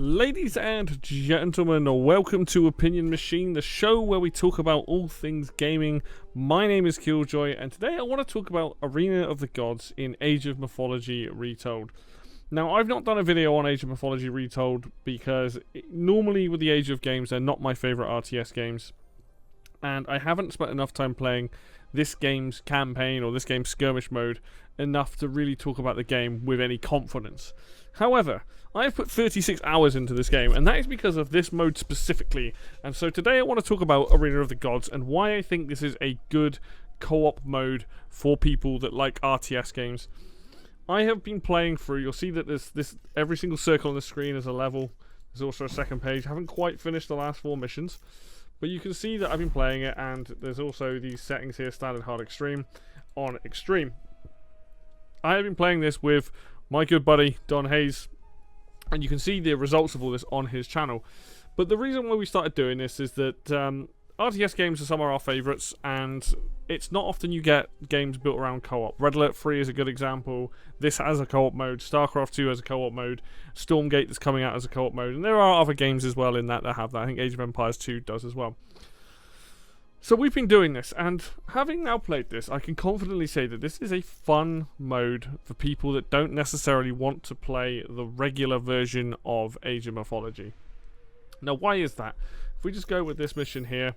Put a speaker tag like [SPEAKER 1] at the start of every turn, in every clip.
[SPEAKER 1] Ladies and gentlemen, welcome to Opinion Machine, the show where we talk about all things gaming. My name is Killjoy, and today I want to talk about Arena of the Gods in Age of Mythology Retold. Now, I've not done a video on Age of Mythology Retold because normally with the Age of games, they're not my favourite RTS games. And I haven't spent enough time playing this game's campaign or this game's skirmish mode enough to really talk about the game with any confidence. However, I've put 36 hours into this game, and that is because of this mode specifically. And so today I want to talk about Arena of the Gods and why I think this is a good co-op mode for people that like RTS games. I have been playing through, you'll see that there's every single circle on the screen is a level. There's also a second page. I haven't quite finished the last 4 missions, but you can see that I've been playing it, and there's also these settings here, standard, hard, extreme, on extreme. I have been playing this with my good buddy Don Hayes, and you can see the results of all this on his channel. But the reason why we started doing this is that RTS games are some of our favourites, and it's not often you get games built around co-op. Red Alert 3 is a good example. This has a co-op mode. StarCraft 2 has a co-op mode. Stormgate is coming out as a co-op mode, and there are other games as well in that have that. I think Age of Empires 2 does as well. So we've been doing this, and having now played this, I can confidently say that this is a fun mode for people that don't necessarily want to play the regular version of Age of Mythology. Now, why is that? If we just go with this mission here,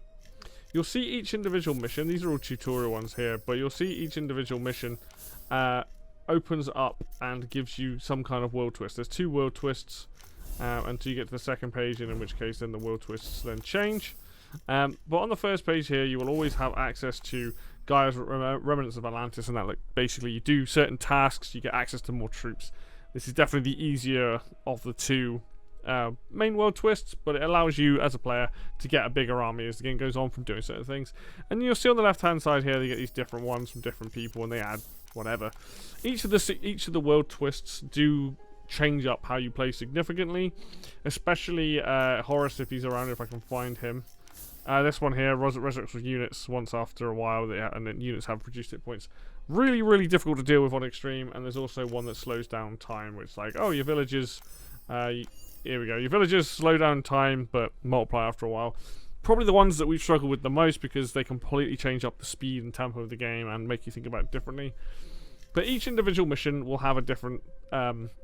[SPEAKER 1] you'll see each individual mission. These are all tutorial ones here, but you'll see each individual mission opens up and gives you some kind of world twist. There's 2 world twists until you get to the second page, and in which case then the world twists then change. But on the first page here, you will always have access to Gaia's Remnants of Atlantis, and that, like, basically you do certain tasks, you get access to more troops. This is definitely the easier of the 2 main world twists, but it allows you as a player to get a bigger army as the game goes on from doing certain things. And you'll see on the left hand side here, you get these different ones from different people, and they add whatever. Each of the world twists do change up how you play significantly, especially Horus, if he's around, if I can find him. This one here resurrects with units once after a while, and then units have reduced hit points. Really, really difficult to deal with on extreme. And there's also one that slows down time, which is like, oh, your villagers, here we go. Your villagers slow down time, but multiply after a while. Probably the ones that we've struggled with the most because they completely change up the speed and tempo of the game and make you think about it differently. But each individual mission will have a different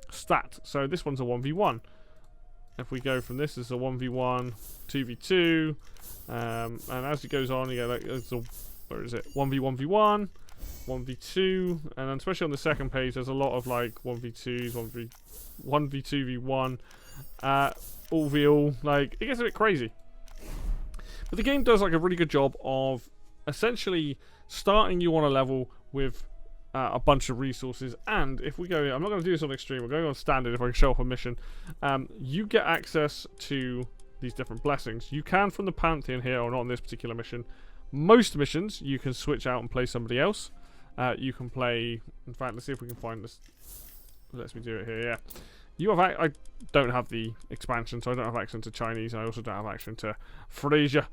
[SPEAKER 1] stat. So this one's a 1v1. If we go from this, it's a 1v1, 2v2, and as it goes on, you get like, where is it? 1v1v1, 1v2, and then especially on the second page, there's a lot of like 1v2s, 1v2v1, all v all. Like, it gets a bit crazy. But the game does like a really good job of essentially starting you on a level with a bunch of resources. And if we go, I'm not going to do this on extreme, we're going on standard. If I can show off a mission, you get access to these different blessings. You can from the Pantheon here, or not on this particular mission. Most missions you can switch out and play somebody else. You can play, in fact, let's see if we can find this. Lets me do it here. Yeah, you have. I don't have the expansion, so I don't have access to Chinese. I also don't have access to Frasier,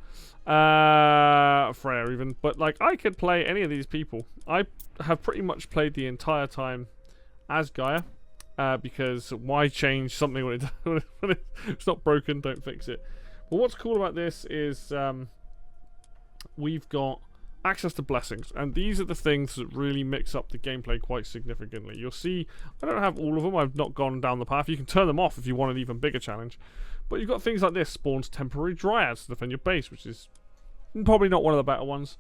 [SPEAKER 1] Freya even. But like, I could play any of these people. I have pretty much played the entire time as Gaia, because why change something when it's not broken? Don't fix it. Well, what's cool about this is we've got access to blessings, and these are the things that really mix up the gameplay quite significantly. You'll see I don't have all of them. I've not gone down the path. You can turn them off if you want an even bigger challenge, but you've got things like this: spawns temporary dryads to defend your base, which is probably not one of the better ones.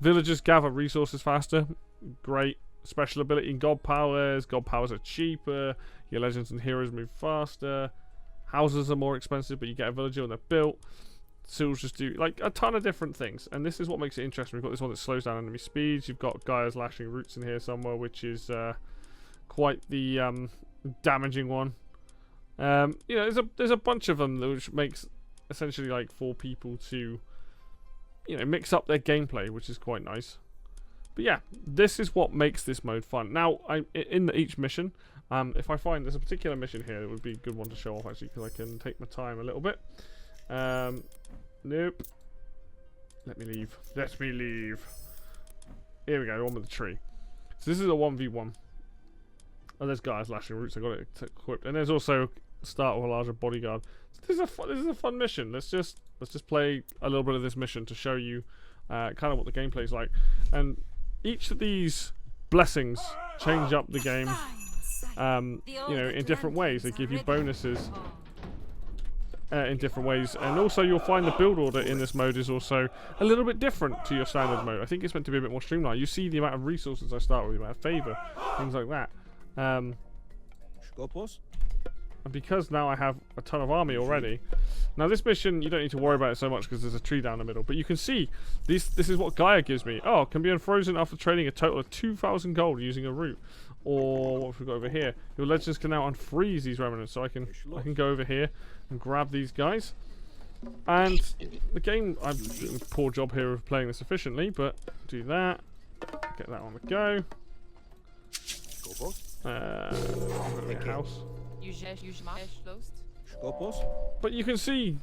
[SPEAKER 1] Villagers gather resources faster. Great. Special ability in God powers. God powers are cheaper. Your legends and heroes move faster. Houses are more expensive, but you get a villager when they're built. Seals just do like a ton of different things, and this is what makes it interesting. We've got this one that slows down enemy speeds. You've got Gaia's lashing roots in here somewhere, which is quite the damaging one. You know, there's a bunch of them, which makes essentially like for people to, you know, mix up their gameplay, which is quite nice. But yeah, this is what makes this mode fun. Now, in each mission, if I find there's a particular mission here, it would be a good one to show off actually, because I can take my time a little bit. Nope. Let me leave. Let me leave. Here we go, one with the tree. So this is a 1v1. Oh, there's Gaia's lashing roots. I got it equipped. And there's also start with a larger bodyguard. So this is a fun mission. Let's just play a little bit of this mission to show you kind of what the gameplay is like. And each of these blessings change up the game, you know, in different ways. They give you bonuses in different ways, and also you'll find the build order in this mode is also a little bit different to your standard mode. I think it's meant to be a bit more streamlined. You see the amount of resources I start with, the amount of favor, things like that. And because now I have a ton of army already, now this mission you don't need to worry about it so much because there's a tree down the middle. But you can see this is what Gaia gives me. Oh, can be unfrozen after trading a total of 2,000 gold using a route. Or what have we got over here? Your legends can now unfreeze these remnants, so I can go over here and grab these guys. And the game, I'm doing a poor job here of playing this efficiently, but do that. Get that on the go. House. But you can see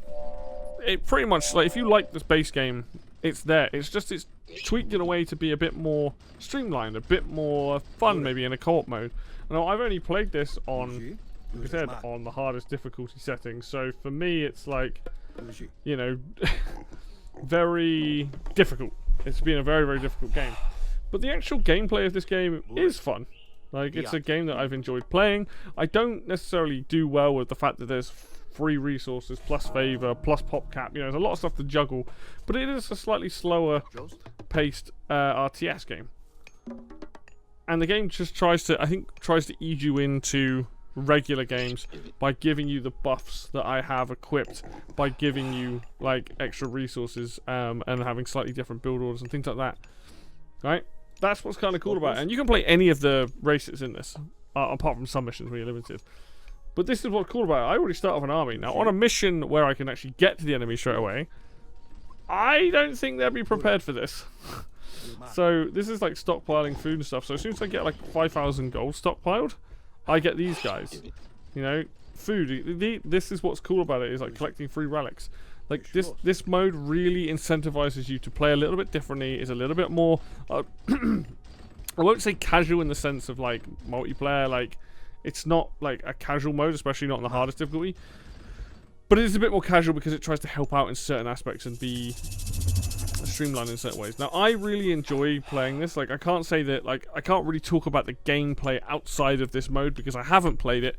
[SPEAKER 1] it pretty much, like, if you like this base game, it's there. It's just it's tweaked in a way to be a bit more streamlined, a bit more fun, maybe in a co-op mode. Now I've only played this on, like I said, on the hardest difficulty settings. So for me, it's like, you know, very difficult. It's been a very, very difficult game. But the actual gameplay of this game is fun. Like, it's a game that I've enjoyed playing. I don't necessarily do well with the fact that there's free resources, plus favor, plus pop cap. You know, there's a lot of stuff to juggle. But it is a slightly slower paced RTS game. And the game just tries to, I think, tries to ease you into regular games by giving you the buffs that I have equipped, by giving you, like, extra resources, and having slightly different build orders and things like that. Right? That's what's kind of cool about it. And you can play any of the races in this, apart from some missions where you're limited. But this is what's cool about it. I already start off an army. Now, on a mission where I can actually get to the enemy straight away, I don't think they'll be prepared for this. So, this is like stockpiling food and stuff. So, as soon as I get like 5,000 gold stockpiled, I get these guys. You know, food. This is what's cool about it, is like collecting free relics. Like, this mode really incentivizes you to play a little bit differently, is a little bit more, I won't say casual in the sense of, like, multiplayer. Like, it's not, like, a casual mode, especially not on the hardest difficulty. But it is a bit more casual because it tries to help out in certain aspects and be streamlined in certain ways. Now, I really enjoy playing this. Like, I can't say that, like, I can't really talk about the gameplay outside of this mode because I haven't played it.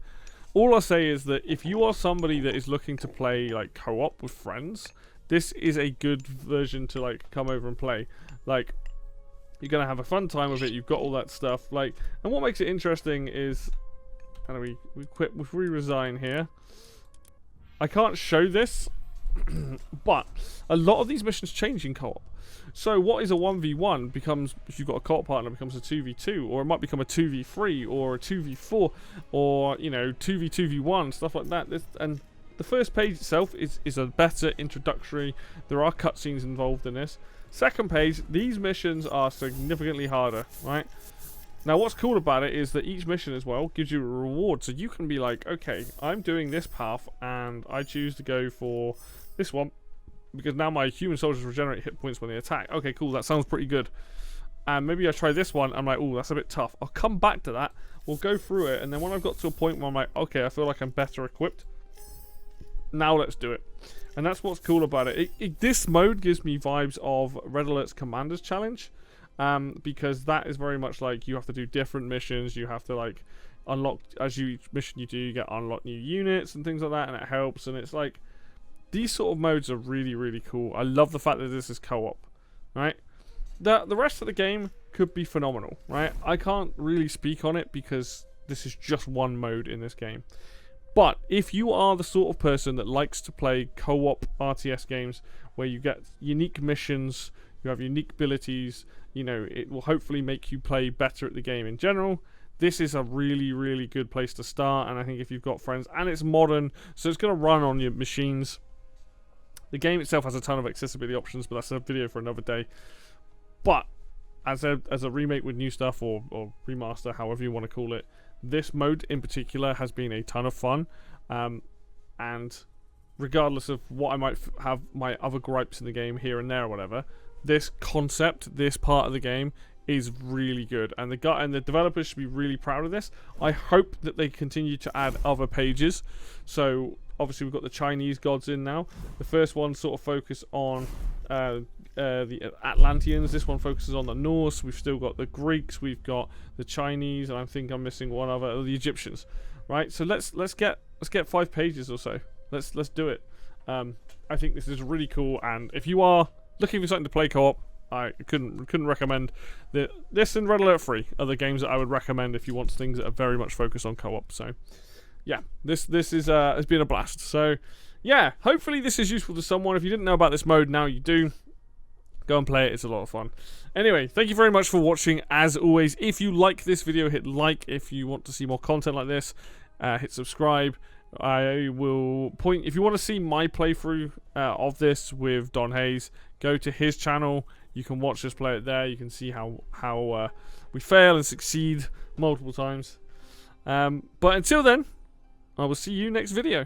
[SPEAKER 1] All I'll say is that if you are somebody that is looking to play, like, co-op with friends, this is a good version to, like, come over and play. Like, you're going to have a fun time with it. You've got all that stuff. Like, and what makes it interesting is, and we quit, we resign here. I can't show this, but a lot of these missions change in co-op. So what is a 1v1 becomes, if you've got a co-op partner, becomes a 2v2, or it might become a 2v3, or a 2v4, or, you know, 2v2v1, stuff like that. And the first page itself is a better introductory. There are cutscenes involved in this. Second page, these missions are significantly harder, right? Now, what's cool about it is that each mission as well gives you a reward. So you can be like, okay, I'm doing this path, and I choose to go for this one, because now my human soldiers regenerate hit points when they attack. Okay, cool, that sounds pretty good. And maybe I try this one, I'm like, oh, that's a bit tough. I'll come back to that, we'll go through it, and then when I've got to a point where I'm like, okay, I feel like I'm better equipped, now let's do it. And that's what's cool about it. This mode gives me vibes of Red Alert's Commander's Challenge, because that is very much like you have to do different missions, you have to, like, unlock, as each mission you do, you get unlock new units and things like that, and it helps, and it's like, these sort of modes are really, really cool. I love the fact that this is co-op, right? The rest of the game could be phenomenal, right? I can't really speak on it because this is just one mode in this game. But if you are the sort of person that likes to play co-op RTS games where you get unique missions, you have unique abilities, you know, it will hopefully make you play better at the game in general. This is a really, really good place to start, and I think if you've got friends, and it's modern, so it's going to run on your machines. The game itself has a ton of accessibility options, but that's a video for another day. But as a remake with new stuff, or remaster, however you want to call it, this mode in particular has been a ton of fun. And regardless of what I might have my other gripes in the game here and there or whatever, this concept, this part of the game, is really good, and the developers should be really proud of this. I hope that they continue to add other pages. So obviously we've got the Chinese gods in now. The first one sort of focus on the Atlanteans. This one focuses on the Norse. We've still got the Greeks. We've got the Chinese, and I think I'm missing one other, the Egyptians. Right. So let's get 5 pages or so. Let's do it. I think this is really cool, and if you are looking for something to play co-op, I couldn't recommend this and Red Alert 3 are the games that I would recommend if you want things that are very much focused on co-op. So yeah, this is has been a blast. So yeah, hopefully this is useful to someone. If you didn't know about this mode, now you do. Go and play it, it's a lot of fun. Anyway, thank you very much for watching. As always, if you like this video, hit like. If you want to see more content like this, hit subscribe. I will point, if you want to see my playthrough of this with Don Hayes, go to his channel. You can watch us play it there. You can see how we fail and succeed multiple times. But until then, I will see you next video.